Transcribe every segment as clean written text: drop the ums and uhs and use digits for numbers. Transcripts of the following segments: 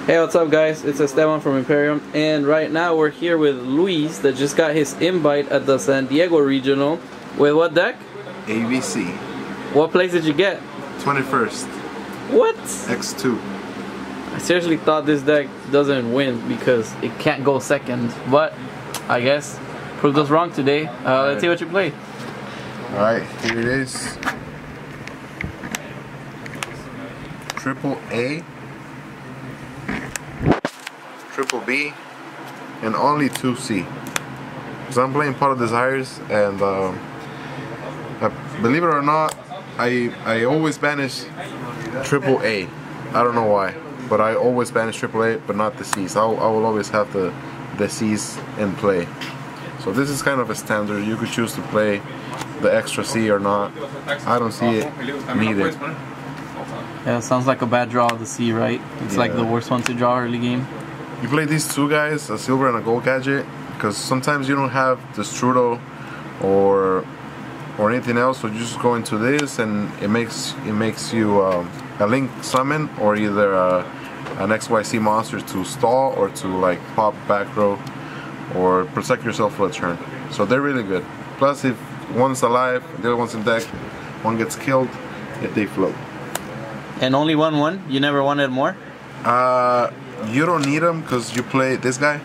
Hey, what's up guys? It's Esteban from Imperium, and right now we're here with Luis that just got his invite at the San Diego Regional. With what deck? ABC. What place did you get? 21st. What? X2. I seriously thought this deck doesn't win because it can't go second, but I guess proved us wrong today. Let's see what you played. Alright, here it is. Triple A, Triple B, and only 2C. Because I'm playing Pot of Desires, and believe it or not, I always banish Triple A. I don't know why, but I always banish Triple A, but not the C's. I will always have the C's in play. So this is kind of a standard. You could choose to play the extra C or not. I don't see it needed. Yeah, sounds like a bad draw of the C, right? It's like the worst one to draw early game. You play these two guys, a silver and a gold gadget, because sometimes you don't have the Strudel or anything else, so you just go into this and it makes you a link summon or either an XYZ monster to stall or to like pop back row or protect yourself for a turn. So they're really good. Plus, if one's alive, the other one's in deck, one gets killed, if they float. And only one? You never wanted more? You don't need them because you play this guy.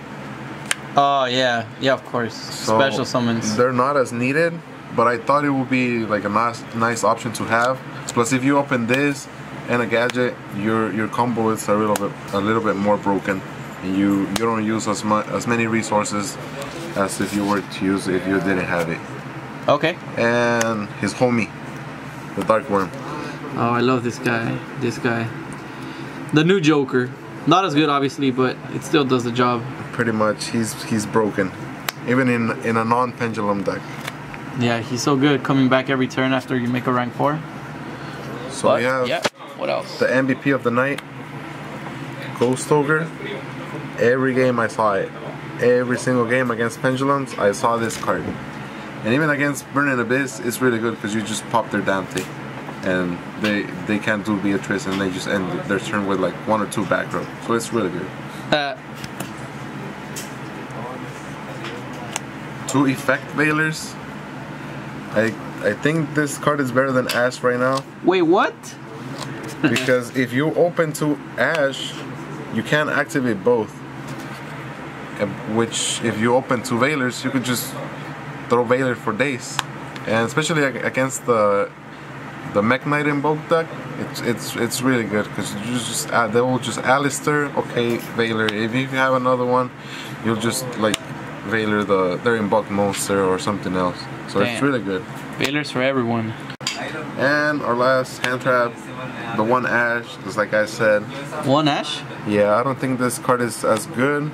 Oh yeah, of course. So special summons. They're not as needed, but I thought it would be like a nice option to have. Plus, if you open this and a gadget, your combo is a little bit more broken. And you don't use as many resources as if you were to use it if you didn't have it. Okay. And his homie, the Dark Worm. Oh, I love this guy. The new Joker. Not as good, obviously, but it still does the job. Pretty much, he's broken, even in a non-pendulum deck. Yeah, he's so good coming back every turn after you make a rank 4. So we have what else? The MVP of the night, Ghost Ogre. Every game I saw it. Every single game against pendulums, I saw this card. And even against Burning Abyss, it's really good because you just pop their Dante. And they can't do Beatrice, and they just end their turn with like 1 or 2 back row. So it's really good. 2 effect Veilers. I think this card is better than Ash right now. Wait, what? Because if you open to Ash, you can't activate both. Which, if you open 2 Veilers, you could just throw Veiler for days. And especially against the Mech Knight Invoke deck, it's really good because you just they will just Alistair, okay, Veiler. If you have another one, you'll just like Veiler their Invoke monster or something else. So it's really good. Veilers for everyone. And our last hand trap, the 1 Ash, just like I said. 1 Ash? Yeah, I don't think this card is as good.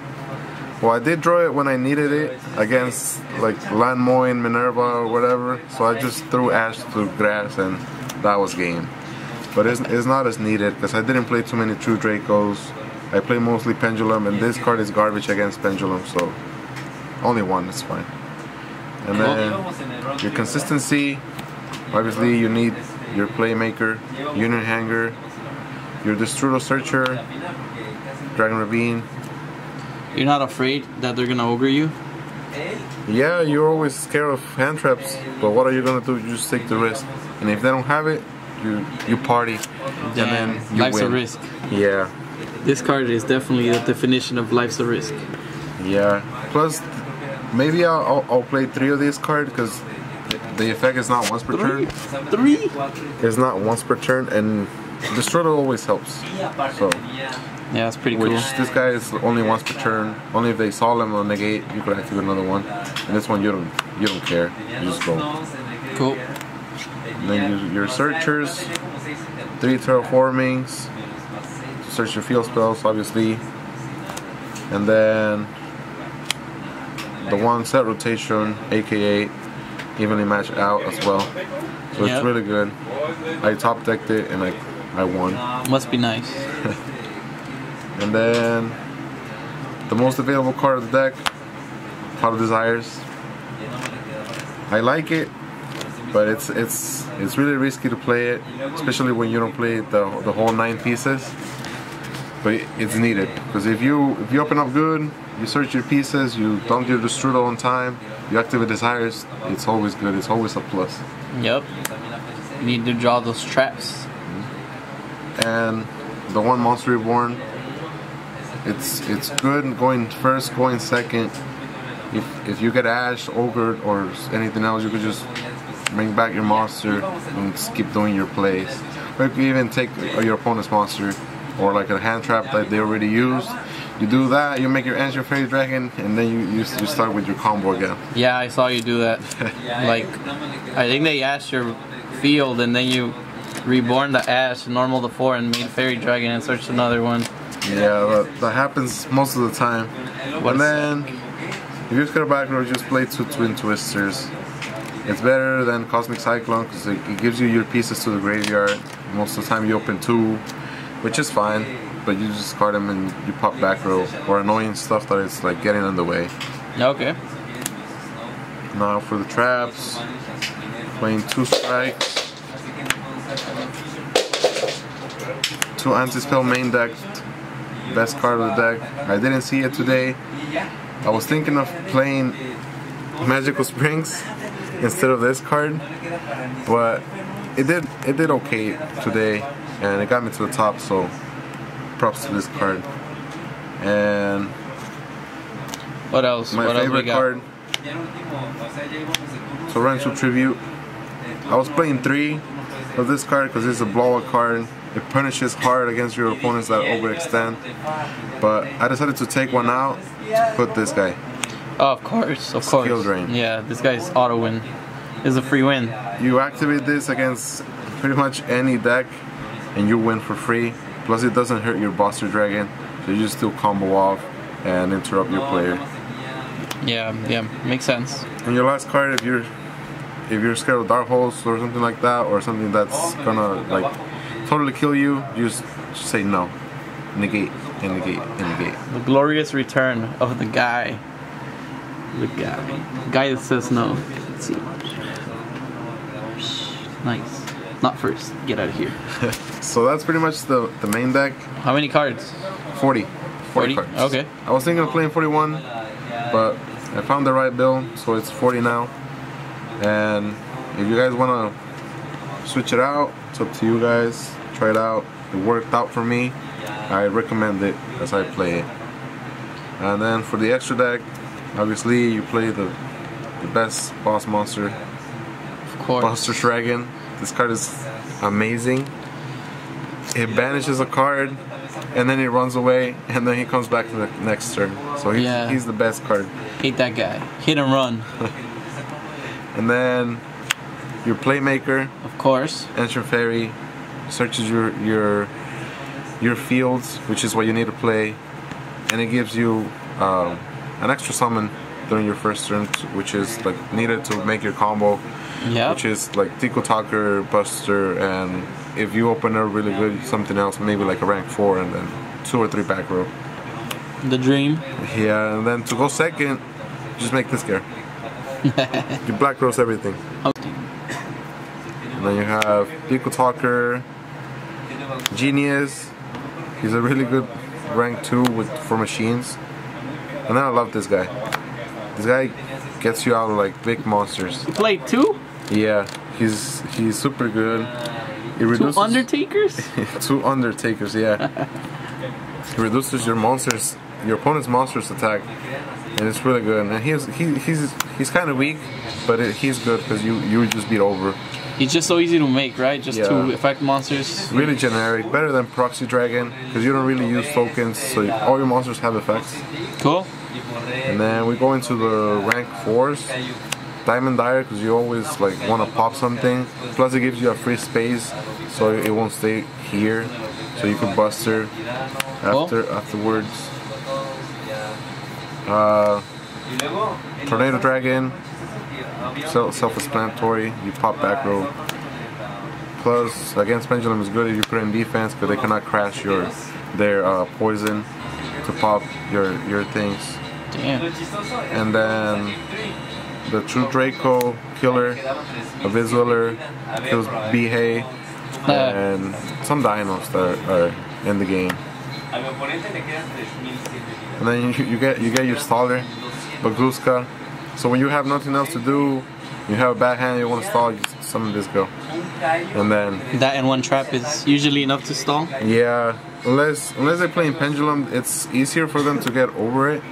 Well, I did draw it when I needed it against like Land Mowing, Minerva or whatever. So I just threw Ash through grass and that was game. But it's not as needed because I didn't play too many True Dracos. I play mostly Pendulum, and this card is garbage against Pendulum, so only 1 is fine. And then your consistency, obviously you need your Playmaker, Union Hanger, your Destrudo Searcher, Dragon Ravine. You're not afraid that they're gonna ogre you? Yeah, you're always scared of hand traps, but what are you gonna do? You just take the risk. And if they don't have it, you party. Damn, and then you life's win. A risk. Yeah. This card is definitely the definition of life's a risk. Yeah. Plus, maybe I'll play 3 of this card because the effect is not once per turn. 3? It's not once per turn, and the Strudel always helps. So. Yeah, it's pretty cool. This guy is only once per turn. Only if they Solemn or negate, you could activate another one. And this one, you don't care. You just go. Cool. And then your searchers, 3 terraformings, search your field spells, obviously. And then the 1 set rotation, aka evenly match out as well. So it's really good. I top decked it and I won. Must be nice. And then the most available card of the deck, Pot of Desires. I like it, but it's really risky to play it, especially when you don't play the whole 9 pieces. but it's needed because if you open up good, you search your pieces, you don't do the strudel on time, you activate desires, it's always good. It's always a plus. Yep. You need to draw those traps. And the one Monster Reborn, it's good going first, going second. If you get Ash, Ogre, or anything else, you could just bring back your monster and just keep doing your plays. Or you can even take your opponent's monster or like a hand trap that they already used. You do that, you make your Ancient Fairy Dragon, and then you start with your combo again. Yeah, I saw you do that. Like, I think they asked your field, and then you reborn the Ash, normal the 4, and made Fairy Dragon and searched another one. Yeah, that happens most of the time. And then, if you just get a back row, just play 2 Twin Twisters. It's better than Cosmic Cyclone because it gives you your pieces to the graveyard. Most of the time you open 2, which is fine, but you just discard them and you pop back row or annoying stuff that is like getting in the way. Okay. Now for the traps, playing 2 strikes, 2 anti-spell main deck, best card of the deck. I didn't see it today. I was thinking of playing Magical Springs instead of this card, but it did okay today, and it got me to the top. So props to this card. And what else? My favorite card, Torrential Tribute. I was playing 3 of this card because it's a blowout card. It punishes hard against your opponents that overextend. But I decided to take one out to put this guy. Oh, of course, of course. Skill Drain. Yeah, this guy's auto win. It's a free win. You activate this against pretty much any deck and you win for free. Plus it doesn't hurt your Buster Dragon, so you just still combo off and interrupt your player. Yeah, makes sense. And your last card, if you're scared of Dark Holes or something like that, or something that's gonna like totally kill you, you just say no. Negate, and negate, and negate. The glorious return of the guy. The guy that says no. Let's see. Nice. Not first. Get out of here. So that's pretty much the main deck. How many cards? 40 cards. Okay. I was thinking of playing 41, but I found the right build, so it's 40 now. And if you guys want to switch it out, it's up to you guys. Try it out. It worked out for me. I recommend it as I play it. And then for the extra deck, obviously you play the best boss monster, Of course. Buster Dragon. This card is amazing. It banishes a card and then he runs away and then he comes back to the next turn. So he's the best card. Hate that guy. Hit and run. And then your Playmaker, Of course. Ancient Fairy, searches your fields, which is what you need to play, and it gives you an extra summon during your first turn, which is like needed to make your combo. Yeah. Which is like Tico Talker, Buster, and if you open a really good something else, maybe like a rank 4, and then 2 or 3 back row. The dream. Yeah, and then to go second, just make this guy. You black rose everything. And then you have Tico Talker, Genius. He's a really good rank 2 for machines. And then I love this guy. This guy gets you out of like big monsters. You played 2? Yeah, he's super good. He reduces 2 Undertakers? 2 Undertakers, yeah. He reduces your opponent's monster's attack, and it's really good. And he's kind of weak, but he's good because you just beat over. He's just so easy to make, right? Just Yeah. to affect monsters. Really generic, better than Proxy Dragon because you don't really use tokens, so all your monsters have effects. Cool. And then we go into the rank 4s. Diamond Dyer, because you always like want to pop something. Plus it gives you a free space, so it won't stay here. So you can Buster afterwards. Tornado Dragon, self-explanatory. You pop back row. Plus against Pendulum is good if you put in defense because they cannot crash their poison to pop your things. Damn. And then the True Draco killer, a Visualer, kills Bihei, and some dinos that are in the game. And then you get your staller, Baguska. So when you have nothing else to do, you have a bad hand, you want to stall, just summon this go. And then that and one trap is usually enough to stall. Yeah, unless they're playing Pendulum, it's easier for them to get over it.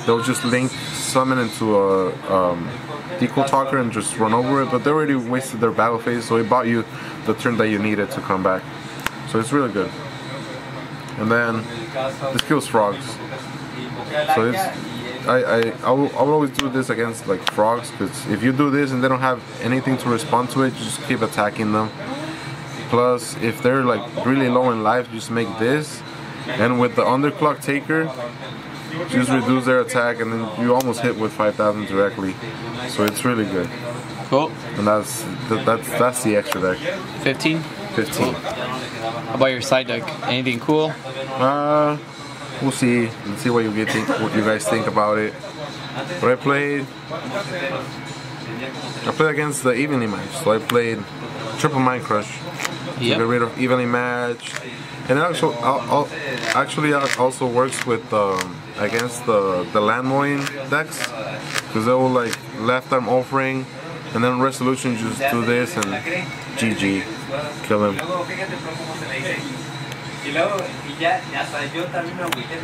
They'll just link summon into a Deco Talker and just run over it, but they already wasted their battle phase, so it bought you the turn that you needed to come back. So it's really good. And then this kills frogs. So it's I will always do this against like frogs, because if you do this and they don't have anything to respond to it, you just keep attacking them. Plus, if they're like really low in life, just make this, and with the underclock taker, just reduce their attack, and then you almost hit with 5,000 directly. So it's really good. Cool. And that's the extra deck. 15. 15. How about your side deck? Anything cool? We'll see. Let's see what you guys think about it. But I played against the evenly match, so I played Triple Mind Crush to get rid of evenly match, and it actually also works with against the landmine decks, because they will like left arm offering, and then resolution just do this and GG, kill him.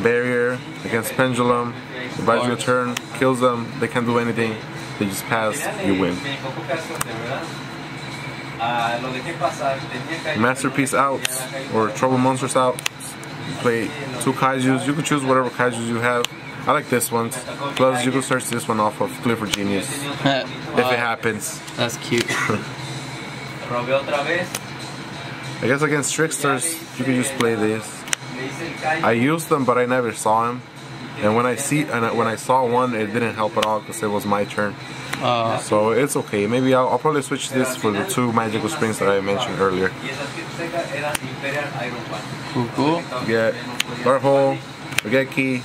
Barrier against Pendulum, it buys you a turn, kills them, they can't do anything, they just pass, you win. Masterpiece out, or Trouble Monsters out. You play 2 Kaijus, you can choose whatever Kaijus you have. I like this one, plus you can search this one off of Clifford Genius, if it happens. That's cute. I guess against Tricksters, you can just play this. I used them, but I never saw him. And when I saw one, it didn't help at all because it was my turn. So it's okay. Maybe I'll probably switch this for the 2 Magical Springs that I mentioned earlier. Cool. Get Dark-Hole, Regeki.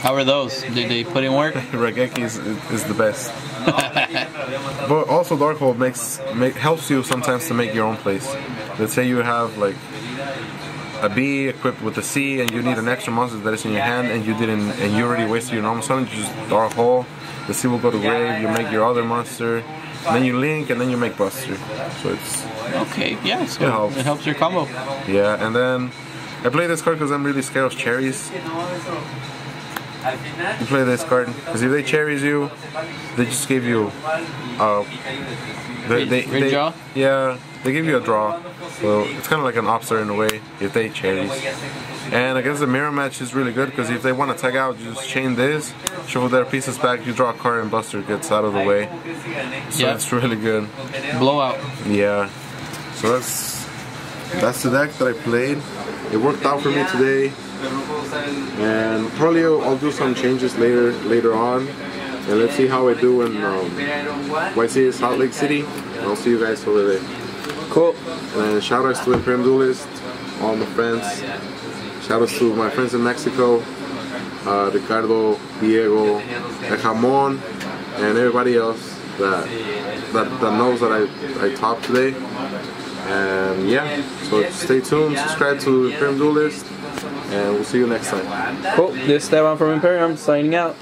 How are those? Did they put in work? Regeki is the best. But also Dark-Hole helps you sometimes to make your own plays. Let's say you have like a B equipped with a C, and you need an extra monster that is in your hand, and you already wasted your normal summon. You just Dark-Hole. The C will go to grave. You make your other monster, and then you link, and then you make Buster. So it's okay. Yeah. So it helps your combo. Yeah, and then I play this card because I'm really scared of cherries. You play this card because if they cherries you, they just give you they draw? Yeah, they give you a draw. So it's kind of like an upstart in a way if they cherries. And against the mirror match is really good because if they want to tag out, you just chain this, shuffle their pieces back, you draw a card, and Buster gets out of the way. So it's really good. Blowout. Yeah. So that's the deck that I played. It worked out for me today. And probably I'll do some changes later on, and let's see how I do in White City, Salt Lake City. And I'll see you guys over there. Cool. And shout outs to Imperium Duelist, all my friends. Shout outs to my friends in Mexico, Ricardo, Diego, El Jamon, and everybody else that knows that I talked today. And yeah, so stay tuned, subscribe to Imperium Duelist, and we'll see you next time. Cool. This is Esteban from Imperium, signing out.